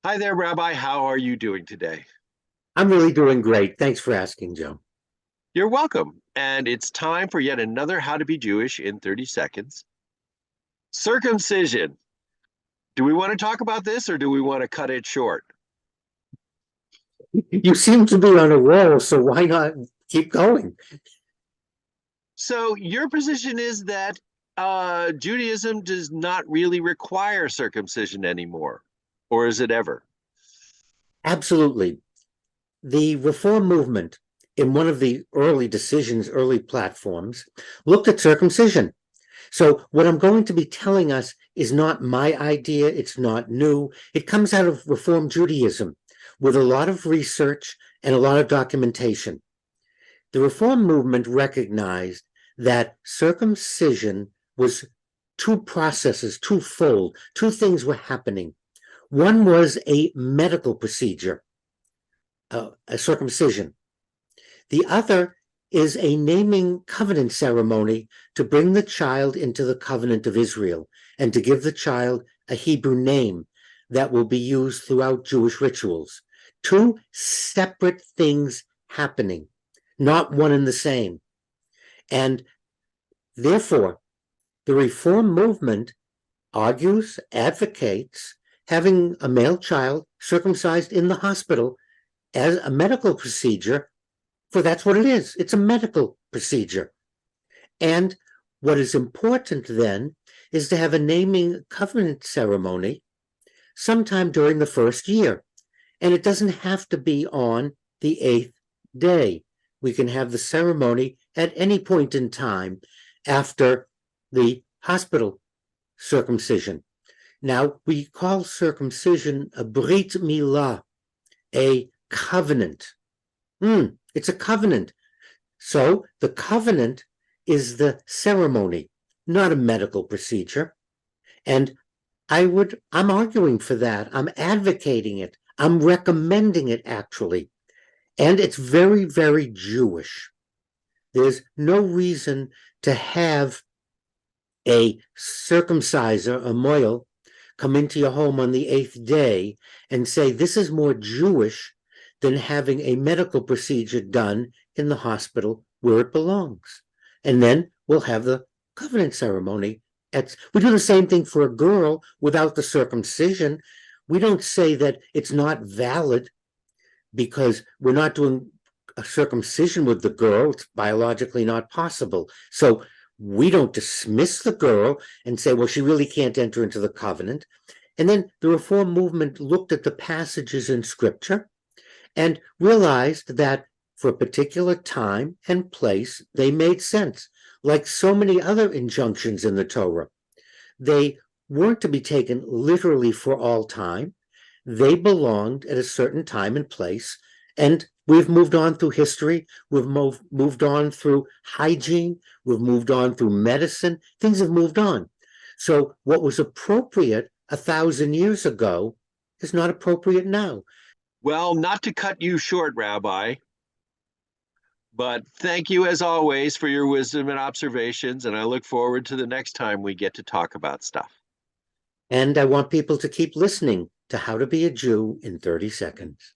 Hi there, Rabbi. How are you doing today? I'm really doing great. Thanks for asking, Joe. You're welcome. And it's time for yet another How to Be Jewish in 30 seconds. Circumcision. Do we want to talk about this or do we want to cut it short? You seem to be on a roll, so why not keep going? So, your position is that Judaism does not really require circumcision anymore, or is it ever? Absolutely. The Reform movement, in one of the early decisions, early platforms, looked at circumcision. So, what I'm going to be telling us is not my idea, it's not new. It comes out of Reform Judaism with a lot of research and a lot of documentation. The Reform movement recognized that circumcision was two processes, twofold, two things were happening. One was a medical procedure, a circumcision. The other is a naming covenant ceremony to bring the child into the covenant of Israel and to give the child a Hebrew name that will be used throughout Jewish rituals. Two separate things happening, not one and the same. And therefore, the Reform movement argues, advocates having a male child circumcised in the hospital as a medical procedure, for that's what it is. It's a medical procedure. And what is important then is to have a naming covenant ceremony sometime during the first year. And it doesn't have to be on the eighth day. We can have the ceremony at any point in time after the hospital circumcision. Now, we call circumcision a Brit Milah, a covenant. It's a covenant. So the covenant is the ceremony, not a medical procedure. And I'm arguing for that. I'm advocating it. I'm recommending it, actually. And it's very, very Jewish. There's no reason to have a circumciser, a moil, come into your home on the eighth day and say this is more Jewish than having a medical procedure done in the hospital where it belongs. And then we'll have the covenant ceremony. We do the same thing for a girl without the circumcision. We don't say that it's not valid because we're not doing a circumcision with the girl. It's biologically not possible. So we don't dismiss the girl and say, well, she really can't enter into the covenant. And then the Reform movement looked at the passages in Scripture and realized that for a particular time and place, they made sense. Like so many other injunctions in the Torah, they weren't to be taken literally for all time. They belonged at a certain time and place. And we've moved on through history. We've moved on through hygiene. We've moved on through medicine. Things have moved on. So what was appropriate 1,000 years ago is not appropriate now. Well, not to cut you short, Rabbi, but thank you as always for your wisdom and observations. And I look forward to the next time we get to talk about stuff. And I want people to keep listening to How to Be a Jew in 30 Seconds.